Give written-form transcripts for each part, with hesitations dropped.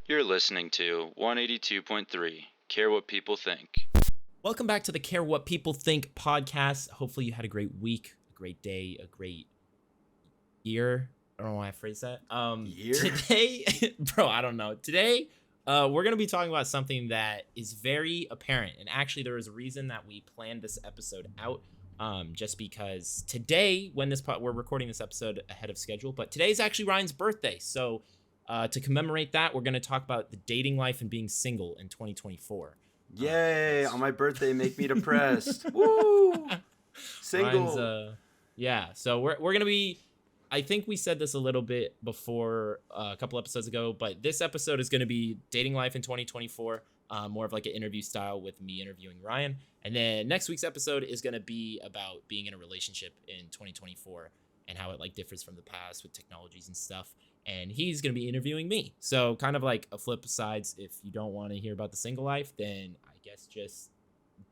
You're listening to 182.3, Care What People Think. Welcome back to the Care What People Think podcast. Hopefully you had a great week, a great day, a great year. I don't know why I phrased that. Year? Today, bro, I don't know. Today, we're going to be talking about something that is very apparent. And actually, there is a reason that we planned this episode out. Just because today, when we're recording this episode ahead of schedule, but today is actually Ryan's birthday. So to commemorate that, we're going to talk about the dating life and being single in 2024. Yay! On my birthday, make me depressed. Woo! Single. Ryan's, yeah. So we're going to be, I think we said this a little bit before a couple episodes ago, but this episode is going to be dating life in 2024. More of like an interview style with me interviewing Ryan. And then next week's episode is going to be about being in a relationship in 2024 and how it like differs from the past with technologies and stuff. And he's going to be interviewing me. So kind of like a flip sides. If you don't want to hear about the single life, then I guess just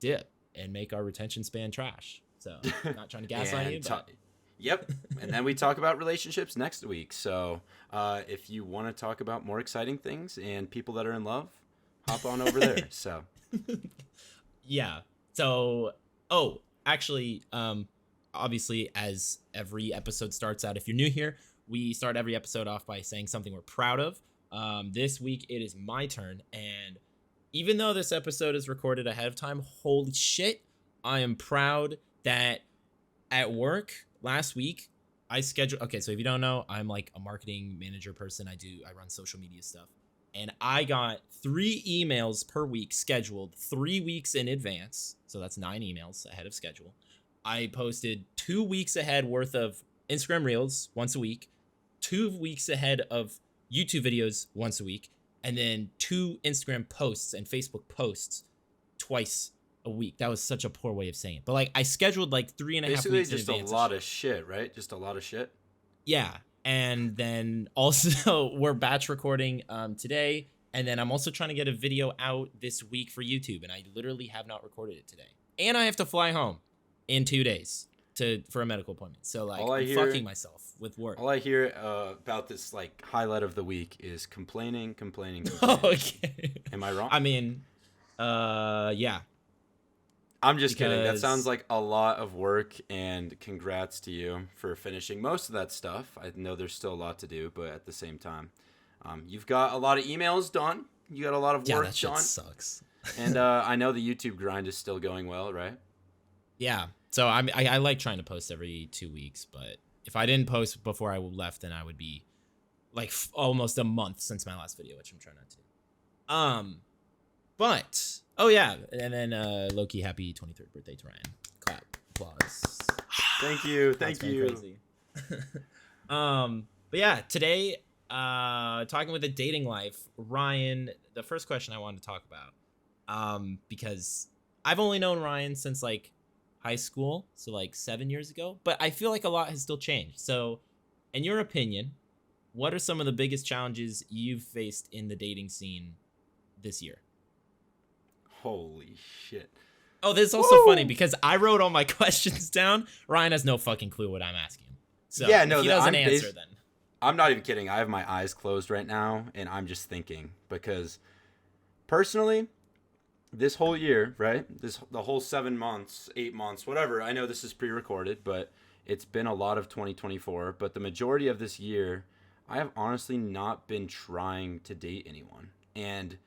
dip and make our retention span trash. So I'm not trying to gaslight you, but... Yep. And then we talk about relationships next week. So if you want to talk about more exciting things and people that are in love, hop on over there. So yeah. So actually, obviously, as every episode starts out, if you're new here, we start every episode off by saying something we're proud of. This week it is my turn, and even though this episode is recorded ahead of time, holy shit, I am proud that at work last week I scheduled. Okay, so if you don't know, I'm like a marketing manager person. I run social media stuff. And I got 3 emails per week scheduled 3 weeks in advance. So that's 9 emails ahead of schedule. I posted 2 weeks ahead worth of Instagram Reels once a week, 2 weeks ahead of YouTube videos once a week, and then 2 Instagram posts and Facebook posts twice a week. That was such a poor way of saying it. But like I scheduled like 3.5 weeks in advance. Basically just a lot of shit, right? Just a lot of shit. Yeah. And then also we're batch recording today. And then I'm also trying to get a video out this week for YouTube. And I literally have not recorded it today. And I have to fly home in 2 days for a medical appointment. So like I'm fucking myself with work. All I hear about this like highlight of the week is complaining. Okay. Am I wrong? I mean, yeah. I'm just kidding. That sounds like a lot of work, and congrats to you for finishing most of that stuff. I know there's still a lot to do, but at the same time, you've got a lot of emails done. You got a lot of work done. Yeah, that shit sucks. And I know the YouTube grind is still going well, right? Yeah. So I like trying to post every 2 weeks, but if I didn't post before I left, then I would be like almost a month since my last video, which I'm trying not to. But oh yeah, and then Loki, happy 23rd birthday to Ryan. Clap, applause. Thank you. Crazy. But yeah, today talking with the dating life, Ryan. The first question I wanted to talk about, because I've only known Ryan since like high school, so like 7 years ago. But I feel like a lot has still changed. So, in your opinion, what are some of the biggest challenges you've faced in the dating scene this year? Holy shit. Oh, this is also funny because I wrote all my questions down. Ryan has no fucking clue what I'm asking him. So yeah, no, if he doesn't answer, then I'm not even kidding. I have my eyes closed right now, and I'm just thinking because personally, this whole year, right? The whole 7 months, 8 months, whatever. I know this is pre-recorded, but it's been a lot of 2024. But the majority of this year, I have honestly not been trying to date anyone, and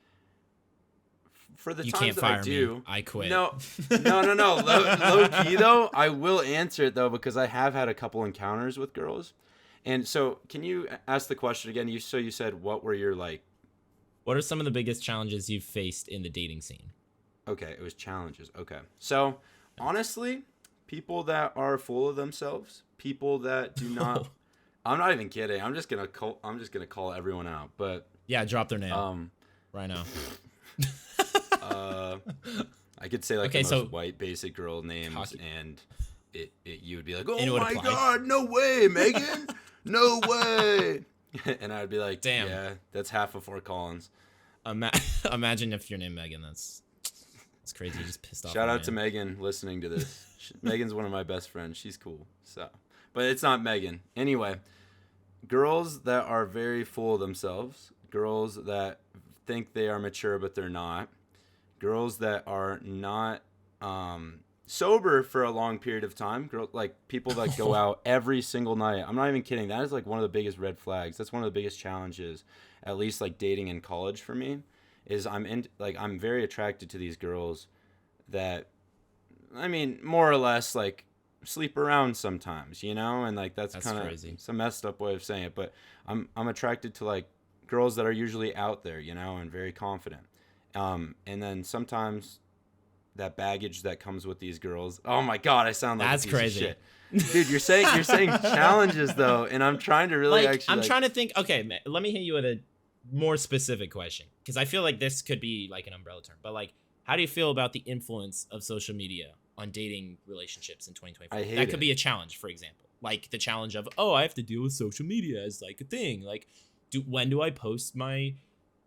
for the times that I do, I quit. No. Low key though, I will answer it though because I have had a couple encounters with girls, and so can you ask the question again? You said what were your like? What are some of the biggest challenges you've faced in the dating scene? Okay, it was challenges. Okay, so honestly, people that are full of themselves, people that do not. I'm not even kidding. I'm just gonna call everyone out, but yeah, drop their name right now. I could say like the most white basic girl names, and you would be like, oh my god, no way, Megan, no way, and I'd be like, damn, yeah, that's half of Fort Collins. Imagine if your name Megan. That's crazy. You just pissed off. Shout out to Megan listening to this. Megan's one of my best friends. She's cool. So, but it's not Megan. Anyway, girls that are very full of themselves, girls that think they are mature but they're not, girls that are not sober for a long period of time, like people that go out every single night. I'm not even kidding. That is like one of the biggest red flags. That's one of the biggest challenges, at least like dating in college for me, is I'm very attracted to these girls that, I mean, more or less like sleep around sometimes, and like that's kind of crazy. it's a messed up way of saying it, but I'm attracted to like girls that are usually out there, and very confident. And then sometimes that baggage that comes with these girls. Oh my god, I sound like That's a piece crazy. of shit. Dude, you're saying challenges though, and I'm trying to really Like, actually I'm trying to think. Okay, let me hit you with a more specific question, because I feel like this could be like an umbrella term. But like, how do you feel about the influence of social media on dating relationships in 2024? I hate That could it. be a challenge, for example. Like the challenge of, oh, I have to deal with social media as like a thing. Like, when do I post my,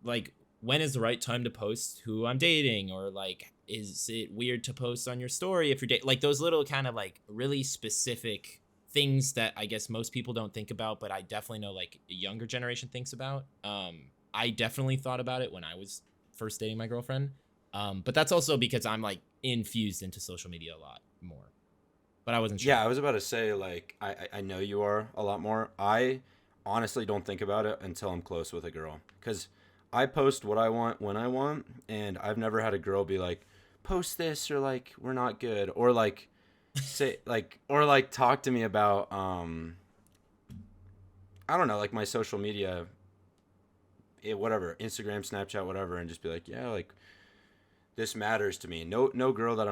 like, when is the right time to post who I'm dating? Or like, is it weird to post on your story if you're dating? Like those little kind of like really specific things that I guess most people don't think about, but I definitely know like the younger generation thinks about. I definitely thought about it when I was first dating my girlfriend. But that's also because I'm like infused into social media a lot more. But I wasn't sure. Yeah, I was about to say, like, I know you are a lot more. I honestly don't think about it until I'm close with a girl, because I post what I want when I want, and I've never had a girl be like, post this, or like, we're not good, or like say like, or like talk to me about I don't know, like my social media, whatever, Instagram, Snapchat, whatever, and just be like, yeah, like this matters to me. No girl that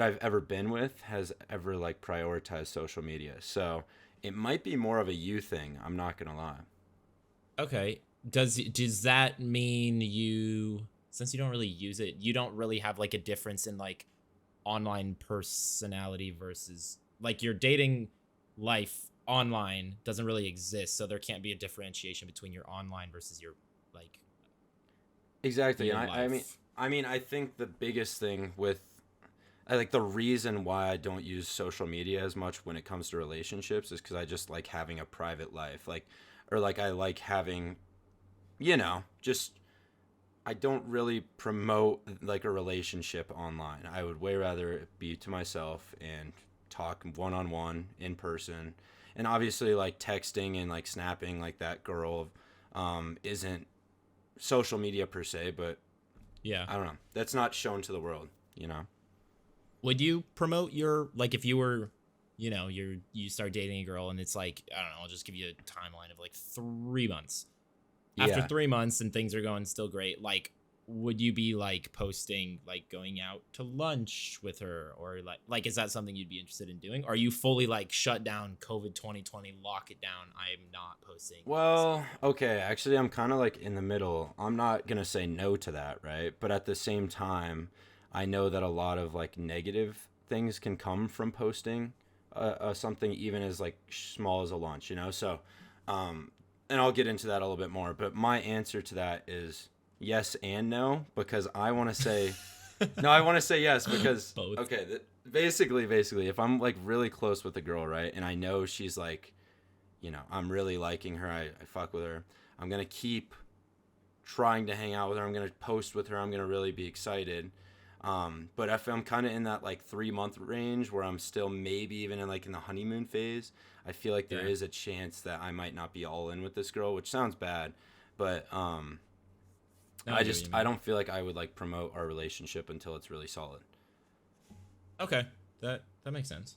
I've ever been with has ever like prioritized social media. So it might be more of a you thing. I'm not gonna lie. Okay. Does that mean you, since you don't really use it, you don't really have like a difference in like online personality versus like your dating life online doesn't really exist, so there can't be a differentiation between your online versus your like Exactly, real and life. I think the biggest thing with I like the reason why I don't use social media as much when it comes to relationships is because I just like having a private life, like, or like I like having, just I don't really promote like a relationship online. I would way rather be to myself and talk one on one in person. And obviously, like texting and like snapping like that girl isn't social media per se, but Yeah. I don't know. That's not shown to the world. Would you promote your, like, if you were, you start dating a girl and it's like, I don't know, I'll just give you a timeline of like 3 months. After Yeah. 3 months and things are going still great, like, would you be like posting like going out to lunch with her, or like is that something you'd be interested in doing? Or are you fully like shut down COVID 2020, lock it down, I'm not posting Well, okay, actually I'm kind of like in the middle. I'm not going to say no to that, right? But at the same time, I know that a lot of like negative things can come from posting something even as like small as a lunch. So um and I'll get into that a little bit more, but my answer to that is yes and no, because I want to say no, I want to say yes because both? okay, basically if I'm like really close with a girl, right? And I know she's like, I'm really liking her. I fuck with her. I'm going to keep trying to hang out with her. I'm going to post with her. I'm going to really be excited. But if I'm kind of in that like 3 month range where I'm still maybe even in the honeymoon phase, I feel like there Yeah. is a chance that I might not be all in with this girl, which sounds bad. But No, I I get what just, you I mean. don't feel like I would like promote our relationship until it's really solid. Okay, that makes sense.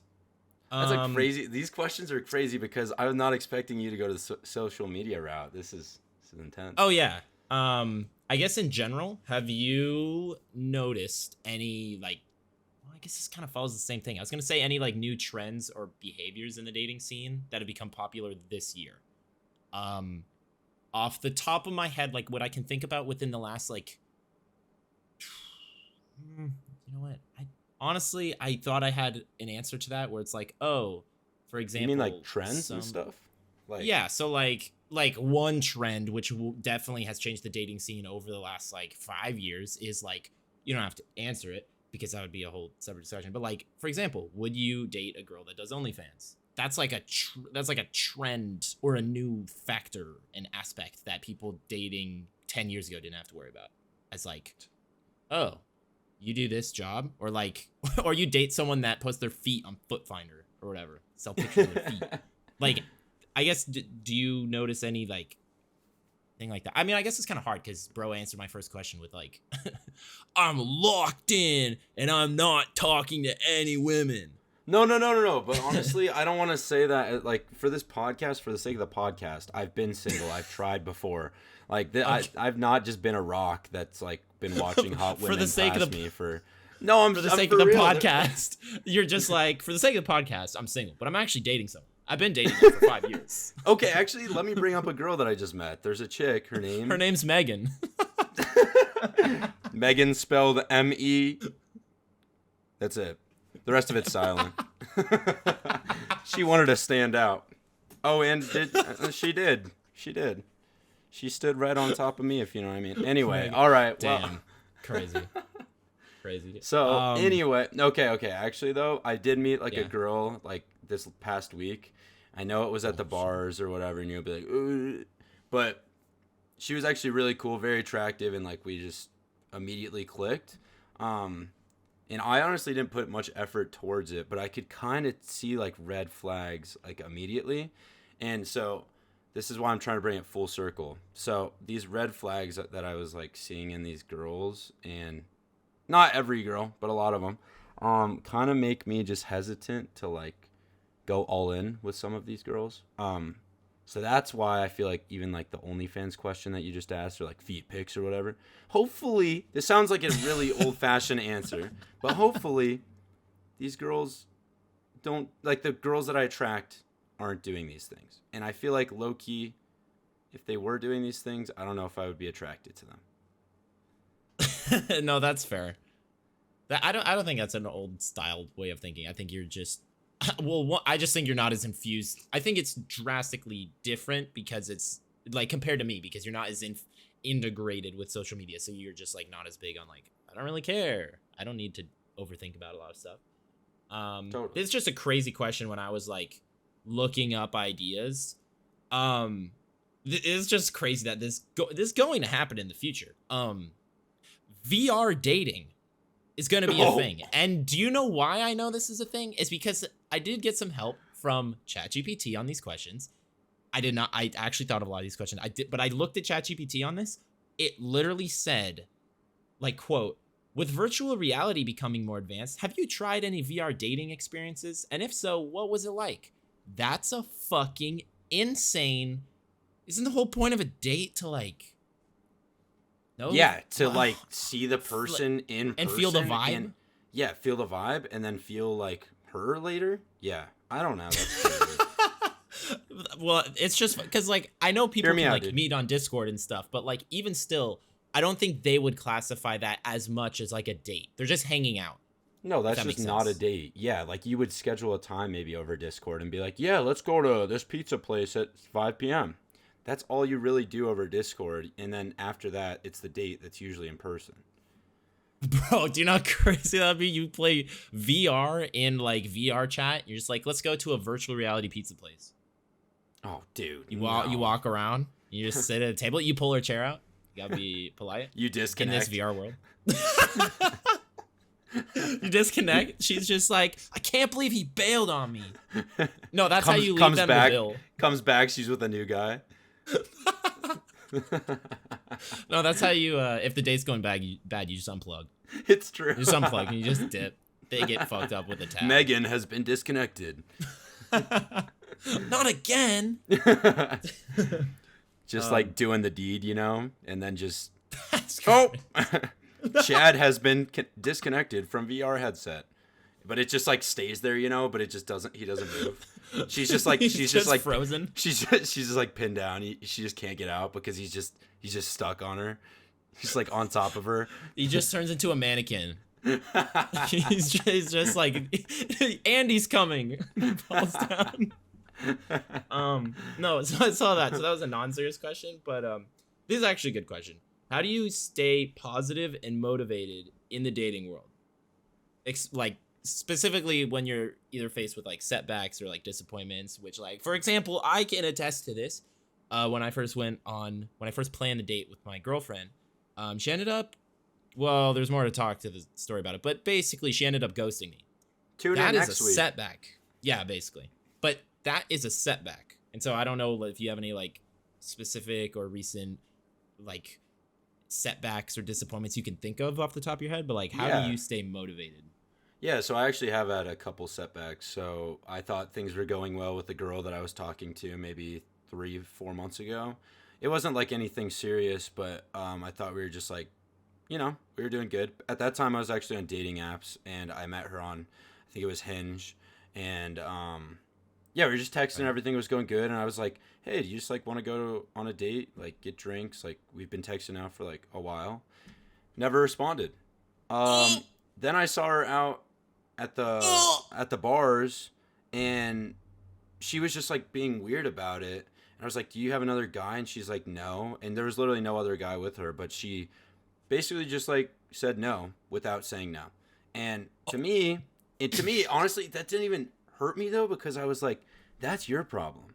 That's like Um, crazy. These questions are crazy because I was not expecting you to go to the social media route. This is intense. oh yeah. I guess in general, have you noticed any like? Well, I guess this kind of follows the same thing. I was gonna say any like new trends or behaviors in the dating scene that have become popular this year. Um, Off the top of my head, like what I can think about within the last like, you know what? I honestly I thought I had an answer to that where it's like, oh, for You mean like example, trends and some, stuff? Like, yeah, so like one trend which definitely has changed the dating scene over the last like 5 years is like, you don't have to answer it because that would be a whole separate discussion. But like, for example, would you date a girl that does OnlyFans? that's like that's like a trend or a new factor and aspect that people dating 10 years ago didn't have to worry about. As like, oh, you do this job, or like, or you date someone that puts their feet on Foot Finder or whatever, sell pictures of their feet. Like, I guess, do you notice any like thing like that? I mean, I guess it's kind of hard because bro answered my first question with like, I'm locked in and I'm not talking to any women. No. But honestly, I don't want to say that. Like, for this podcast, for the sake of the podcast, I've been single. I've tried before. Like, I've not just been a rock that's like been watching hot women for the sake pass of the, me for. No, for the sake of the podcast. You're just like, for the sake of the podcast, I'm single, but I'm actually dating someone. I've been dating her for 5 years. Okay, actually, let me bring up a girl that I just met. There's a chick. Her name's Megan. Megan, spelled M-E. That's it. The rest of it's silent. She wanted to stand out. Oh, and she did. She stood right on top of me, if you know what I mean. Anyway, all right. Damn. Well. Crazy. So, anyway. Okay. Actually, though, I did meet, like, a girl, like, this past week. I know it was at the bars or whatever, and you'll be like, ooh. But she was actually really cool, very attractive, and, like, we just immediately clicked. And I honestly didn't put much effort towards it, but I could kind of see like red flags like immediately. And so this is why I'm trying to bring it full circle. So these red flags that I was like seeing in these girls, and not every girl, but a lot of them, kind of make me just hesitant to like go all in with some of these girls. So that's why I feel like even like the OnlyFans question that you just asked, or like feet pics or whatever. Hopefully, this sounds like a really old-fashioned answer, but hopefully these girls don't, like the girls that I attract aren't doing these things. And I feel like low-key, if they were doing these things, I don't know if I would be attracted to them. No, that's fair. I don't think that's an old style way of thinking. I think you're just, well, I just think you're not as infused. I think it's drastically different because it's like compared to me, because you're not as integrated with social media. So you're just like not as big on like, I don't really care. I don't need to overthink about a lot of stuff. Totally. It's just a crazy question when I was like looking up ideas. It's just crazy that this going to happen in the future. VR dating is going to be a thing. And do you know why I know this is a thing? It's because I did get some help from ChatGPT on these questions. I actually thought of a lot of these questions. But I looked at ChatGPT on this. It literally said, like, quote, with virtual reality becoming more advanced, have you tried any VR dating experiences? And if so, what was it like? That's a fucking insane. Isn't the whole point of a date to like, no? Yeah, to like see the person in person and feel the vibe. Feel the vibe, and then feel like her later. Yeah, I don't know. That's crazy. Well, it's just because like I know people can like dude. meet on Discord and stuff, but like even still, I don't think they would classify that as much as like a date. They're just hanging out. No, that's just not a date. Yeah, like you would schedule a time maybe over Discord and be like, yeah, let's go to this pizza place at 5 p.m. That's all you really do over Discord. And then after that, it's the date that's usually in person. Bro, do you know how crazy that'd be? You play VR in like VR chat. You're just like, let's go to a virtual reality pizza place. Oh, dude. You walk around. You just sit at a table. You pull her chair out. You gotta be polite. You disconnect. In this VR world. You disconnect. She's just like, I can't believe he bailed on me. No, that's how you leave them the bill. Comes back. She's with a new guy. No, that's how you. If the date's going bad, you just unplug. It's true. You just unplug and you just dip. They get fucked up with the tab. Megan has been disconnected. Not again. Just like doing the deed, you know, and then just Chad has been disconnected from VR headset, but it just like stays there, you know, but it just doesn't. He doesn't move. She's just like she's just like frozen. She's just like pinned down. She just can't get out because he's just stuck on her. He's like on top of her. He just turns into a mannequin. he's just like Andy's coming. Falls down. No, so I saw that. So that was a non-serious question, but this is actually a good question. How do you stay positive and motivated in the dating world? Like specifically when you're either faced with like setbacks or like disappointments, which like for example, I can attest to this. When I first planned a date with my girlfriend, she ended up, well, there's more to talk to the story about it, but basically she ended up ghosting me. Tune in That is next a week. setback. Yeah, basically. But that is a setback. And so I don't know if you have any like specific or recent like setbacks or disappointments you can think of off the top of your head, but like how Yeah. do you stay motivated? Yeah, so I actually have had a couple setbacks. So I thought things were going well with the girl that I was talking to maybe 3-4 months ago. It wasn't like anything serious, but I thought we were just like, we were doing good. At that time, I was actually on dating apps, and I met her on, I think it was Hinge, and yeah, we were just texting. Right. Everything was going good, and I was like, "Hey, do you just like want to go on a date, like get drinks?" Like we've been texting now for like a while. Never responded. Then I saw her out at the bars, and she was just like being weird about it. And I was like, "Do you have another guy?" And she's like, "No." And there was literally no other guy with her, but she basically just like said no without saying no. And to me, honestly, that didn't even hurt me though, because I was like, that's your problem.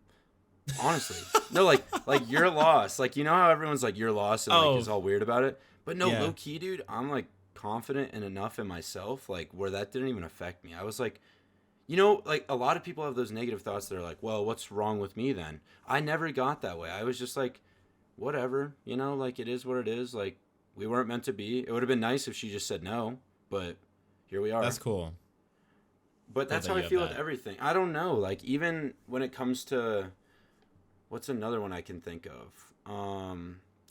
Honestly. No, like you're lost. Like, you know how everyone's like you're lost and like is all weird about it? But no, Yeah. low key, dude, I'm like confident and enough in myself, like where that didn't even affect me. I was like, like a lot of people have those negative thoughts that are like, well, what's wrong with me then? I never got that way. I was just like, whatever, like it is what it is. Like we weren't meant to be. It would have been nice if she just said no, but here we are. That's cool. But that's how I feel with everything. I don't know. Like even when it comes to, what's another one I can think of?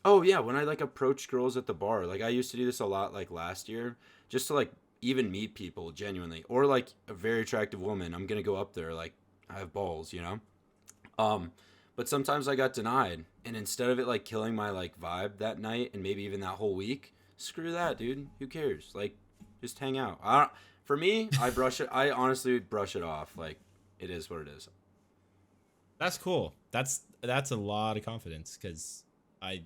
Oh yeah, when I like approach girls at the bar. Like I used to do this a lot like last year, just to like even meet people genuinely, or like a very attractive woman. I'm gonna go up there like I have balls. But sometimes I got denied, and instead of it like killing my like vibe that night and maybe even that whole week, screw that, dude. Who cares? Like, just hang out. For me, I honestly brush it off. Like, it is what it is. That's cool. That's a lot of confidence because I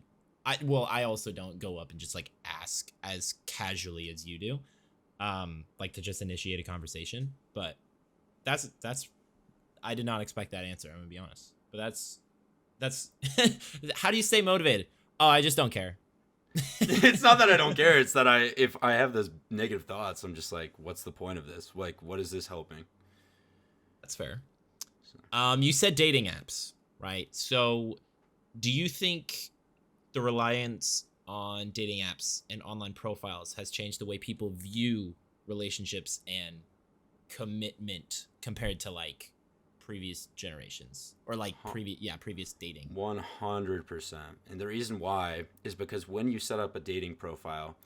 also don't go up and just like ask as casually as you do, like to just initiate a conversation. But that's I did not expect that answer. I'm gonna be honest. But that's how do you stay motivated? Oh, I just don't care. It's not that I don't care. It's that if I have those negative thoughts, I'm just like, what's the point of this? Like, what is this helping? That's fair. You said dating apps, right? So, do you think the reliance on dating apps and online profiles has changed the way people view relationships and commitment compared to like previous generations or like previous dating? 100%. And the reason why is because when you set up a dating profile,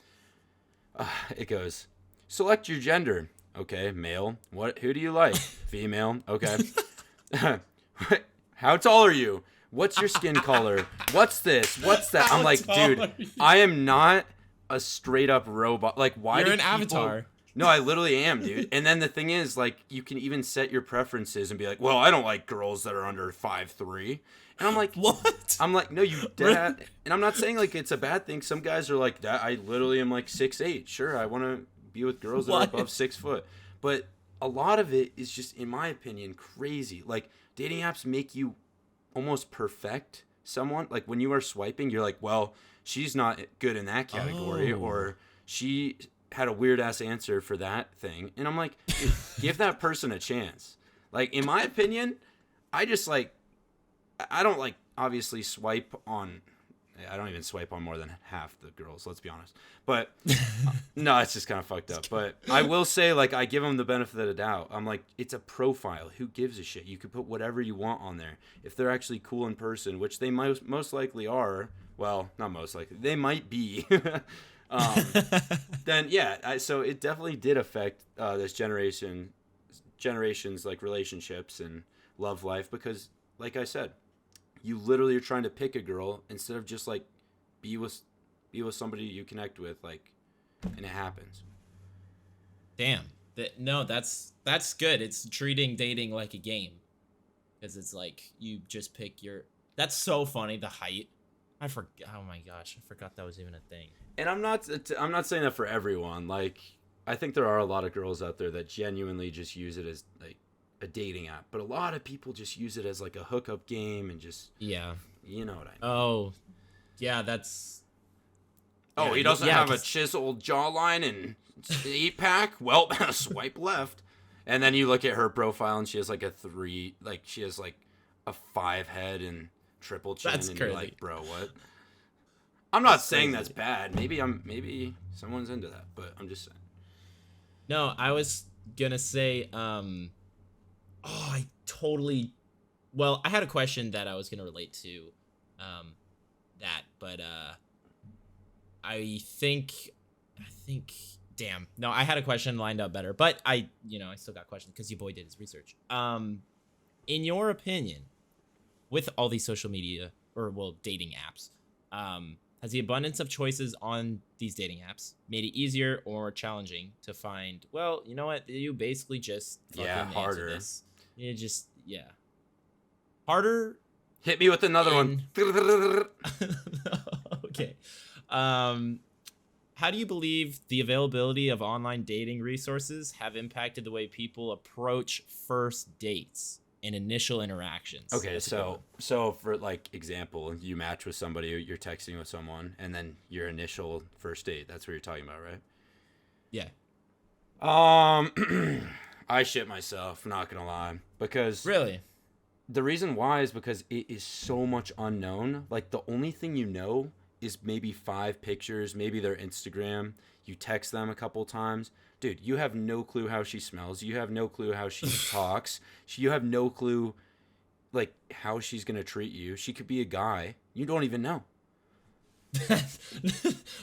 it goes, select your gender. Okay, male. Who do you like? Female. Okay. How tall are you? What's your skin color? What's this? What's that? I'm like, dude, I am not a straight up robot. Like, why You're do an people... avatar. No, I literally am, dude. And then the thing is, like, you can even set your preferences and be like, well, I don't like girls that are under 5'3". And I'm like, what? I'm like, no, you dad. And I'm not saying like it's a bad thing. Some guys are like that. I literally am like 6'8". Sure, I want to be with girls that are above 6 foot. But a lot of it is just, in my opinion, crazy. Like, dating apps make you almost perfect someone. Like, when you are swiping, you're like, well, she's not good in that category, or she had a weird ass answer for that thing. And I'm like, dude, give that person a chance. Like, in my opinion, I don't like obviously swipe on, I don't even swipe on more than half the girls, let's be honest. But no, it's just kind of fucked up. But I will say, like, I give them the benefit of the doubt. I'm like, it's a profile. Who gives a shit? You could put whatever you want on there. If they're actually cool in person, which they most likely are, well, not most likely, they might be. Then yeah, so it definitely did affect this generation's like relationships and love life, because like I said, you literally are trying to pick a girl instead of just like be with somebody you connect with, like, and it happens. Damn. No, that's good. It's treating dating like a game, because it's like you just pick your. That's so funny. The height. I forgot. Oh my gosh, I forgot that was even a thing. And I'm not saying that for everyone. Like, I think there are a lot of girls out there that genuinely just use it as like a dating app, but a lot of people just use it as like a hookup game and just, Yeah. you know what I mean. Oh, yeah, that's... Oh, Yeah, he doesn't yeah, have a 'cause- chiseled jawline and 8-pack? Well, swipe left. And then you look at her profile and she has like a 3, like she has like a 5 head and triple chin. That's and crazy. You're like, bro, what? I'm not saying crazy. that's bad. Maybe someone's into that, but I'm just saying. No, I was gonna say, I totally... Well, I had a question that I was gonna relate to, that, but, I think, damn, no, I had a question lined up better, but I still got questions because your boy did his research. In your opinion, with all these social media, or, well, dating apps, has the abundance of choices on these dating apps made it easier or challenging to find, well, you know what, you basically just fucking answer harder. this. You just, harder. Hit me with another one. Okay. How do you believe the availability of online dating resources have impacted the way people approach first dates and initial interactions? Okay, That's a good one. so for like example, you match with somebody, you're texting with someone, and then your initial first date. That's what you're talking about, right? Yeah. I shit myself, not gonna lie, because Really? the reason why is because it is so much unknown. Like the only thing you know is maybe 5 pictures, maybe their Instagram. You text them a couple times. Dude, you have no clue how she smells. You have no clue how she talks. You have no clue like how she's going to treat you. She could be a guy. You don't even know.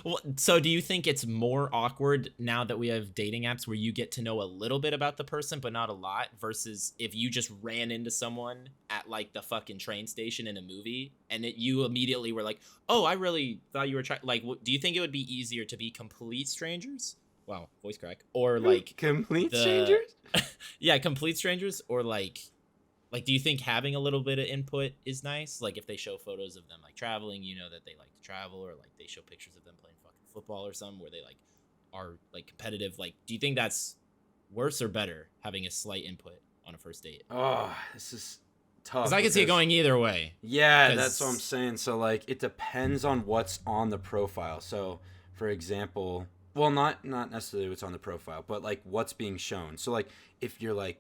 Well, so do you think it's more awkward now that we have dating apps where you get to know a little bit about the person but not a lot, versus if you just ran into someone at like the fucking train station in a movie and you immediately were like, oh, I really thought you were trying, like, do you think it would be easier to be complete strangers? Wow, voice crack. Or like complete strangers? Yeah, complete strangers, or like do you think having a little bit of input is nice? Like if they show photos of them like traveling, you know that they like to travel, or like they show pictures of them playing fucking football or something where they like are like competitive. Like, do you think that's worse or better, having a slight input on a first date? Oh, this is tough. Because I can see it because- going either way. Yeah, 'Cause- that's what I'm saying. So like it depends on what's on the profile. So for example, well, not necessarily what's on the profile, but like what's being shown. So like if you're like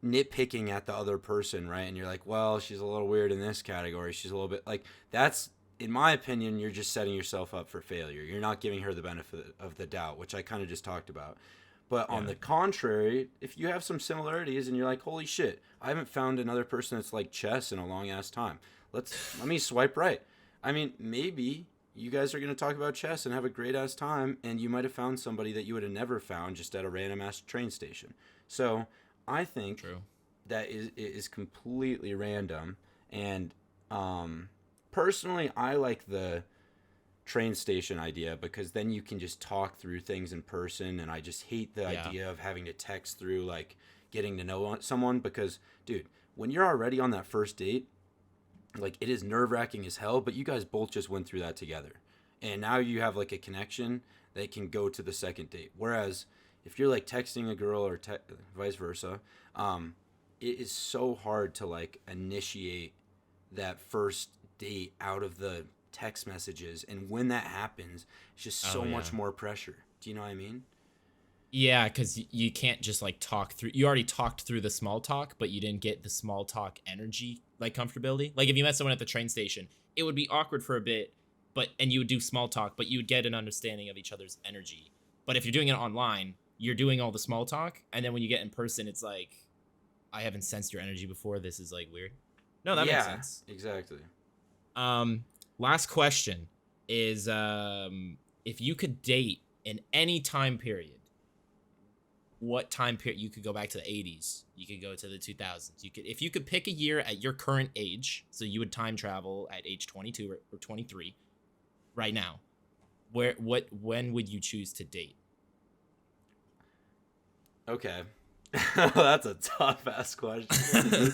nitpicking at the other person, right? And you're like, well, she's a little weird in this category. She's a little bit like, that's, in my opinion, you're just setting yourself up for failure. You're not giving her the benefit of the doubt, which I kind of just talked about. But on the contrary, if you have some similarities and you're like, holy shit, I haven't found another person that's like chess in a long ass time. Let me swipe right. I mean, maybe you guys are going to talk about chess and have a great ass time, and you might have found somebody that you would have never found just at a random ass train station. So I think that is completely random. And personally, I like the train station idea because then you can just talk through things in person. And I just hate the idea of having to text through, like, getting to know someone. Because, dude, when you're already on that first date, like, it is nerve-wracking as hell, but you guys both just went through that together. And now you have, like, a connection that can go to the second date. Whereas if you're like texting a girl or vice versa, it is so hard to like initiate that first date out of the text messages. And when that happens, it's just so much more pressure. Do you know what I mean? Yeah, because you can't just like talk through. You already talked through the small talk, but you didn't get the small talk energy, like comfortability. Like if you met someone at the train station, it would be awkward for a bit, and you would do small talk, but you would get an understanding of each other's energy. But if you're doing it online, you're doing all the small talk, and then when you get in person, it's like, I haven't sensed your energy before. This is like weird. No, that makes sense. Exactly. Last question is, if you could date in any time period, what time period? You could go back to the 80s. You could go to the 2000s. If you could pick a year at your current age, so you would time travel at age 22 or 23, right now, when would you choose to date? Okay. That's a tough ass question.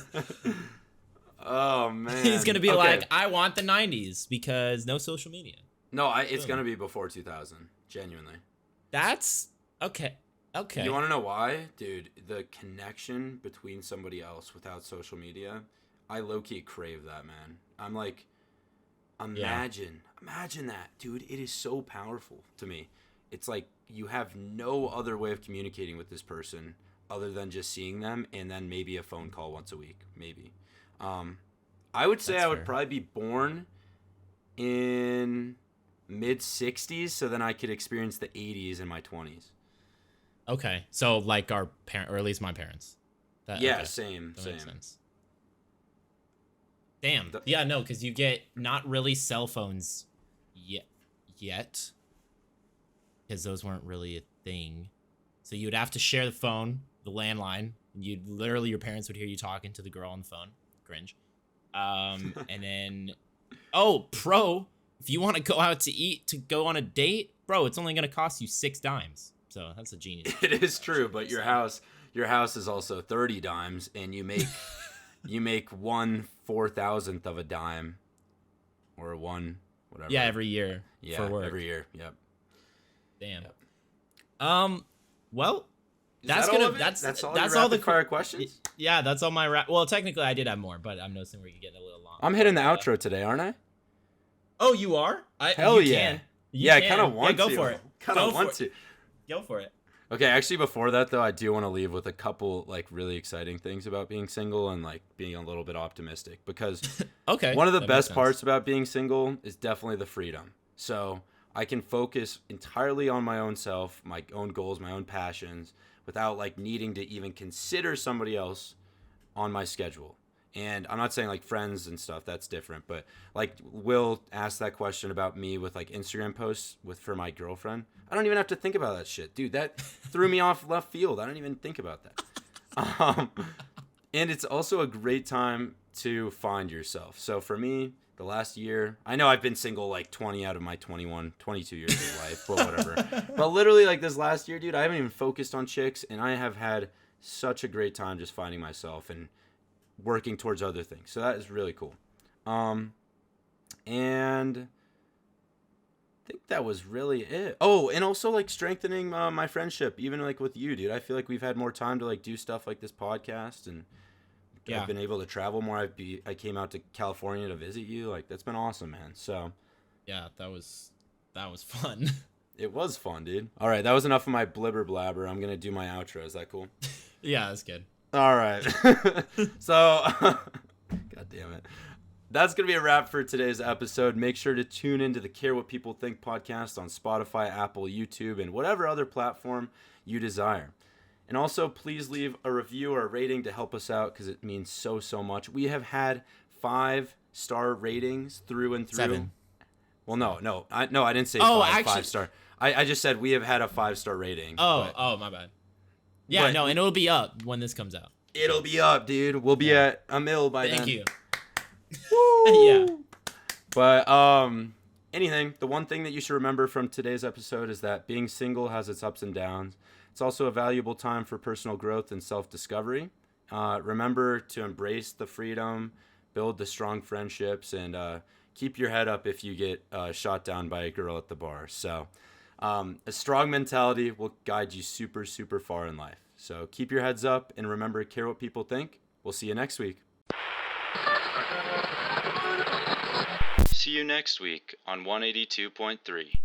Oh man. He's gonna be like, I want the 90s because no social media. No, it's gonna be before 2000. Genuinely. That's Okay. Okay. You want to know why? Dude, the connection between somebody else without social media, I low-key crave that, man. I'm like, Yeah. imagine that, dude. It is so powerful to me. It's like you have no other way of communicating with this person other than just seeing them and then maybe a phone call once a week, maybe. Um, I would say That's I would fair. probably be born in mid 60s so then I could experience the 80s in my 20s. Okay. So like our parent, or at least my parents. Yeah, Okay. same, That same. makes sense. Damn. The- Yeah, no, because you get not really cell phones yet, because those weren't really a thing. So you'd have to share the phone, the landline, and you'd literally your parents would hear you talking to the girl on the phone. Cringe. And then, oh, pro, if you want to go out to eat to go on a date, bro, it's only gonna cost you 6 dimes. So that's a genius. It is true, but your house is also 30 dimes and you make 1/4000th of a dime or one whatever. Yeah, every year Yeah, for work. every year. Yep. Damn. Yep. Well, Is that's that all gonna of it? that's That's all that's your all the rapid fire questions? Yeah, that's all my well, technically I did have more, but I'm noticing we're getting a little long. I'm hitting the outro today, aren't I? Oh, you are? Hell you yeah. Can. You Yeah, I can. kind of want go to. for it. Kind Go of want for to. it. Go for it. Okay, actually before that though, I do want to leave with a couple like really exciting things about being single and like being a little bit optimistic because Okay. one of the that makes best sense. parts about being single is definitely the freedom. So I can focus entirely on my own self, my own goals, my own passions, without like needing to even consider somebody else on my schedule. And I'm not saying like friends and stuff, that's different, but like Will asked that question about me with like Instagram posts with for my girlfriend. I don't even have to think about that shit. Dude, that threw me off left field. I don't even think about that. And it's also a great time to find yourself. So for me, the last year, I know I've been single like 20 out of my 21, 22 years of life, but whatever. But literally like this last year, dude, I haven't even focused on chicks and I have had such a great time just finding myself and working towards other things. So that is really cool. And I think that was really it. Oh, and also like strengthening my friendship, even like with you, dude. I feel like we've had more time to like do stuff like this podcast and Yeah. I've been able to travel more. I came out to California to visit you. Like that's been awesome, man. So Yeah, that was fun. it was fun, dude. All right, that was enough of my blibber blabber. I'm gonna do my outro. Is that cool? Yeah, that's good. All right. So, God damn it. That's going to be a wrap for today's episode. Make sure to tune into the Care What People Think podcast on Spotify, Apple, YouTube, and whatever other platform you desire. And also, please leave a review or a rating to help us out because it means so, so much. We have had 5-star ratings through and through. 7. Well, no, I didn't say Oh, 5 actually- star. I just said we have had a 5-star rating. Oh, my bad. Yeah, but- no, and it'll be up when this comes out. It'll be up, dude. We'll be at a mil by then. Thank you. Woo! Yeah. But anything, the one thing that you should remember from today's episode is that being single has its ups and downs. It's also a valuable time for personal growth and self-discovery. Remember to embrace the freedom, build the strong friendships, and keep your head up if you get shot down by a girl at the bar. So a strong mentality will guide you super, super far in life. So keep your heads up and remember, care what people think. We'll see you next week. See you next week on 182.3.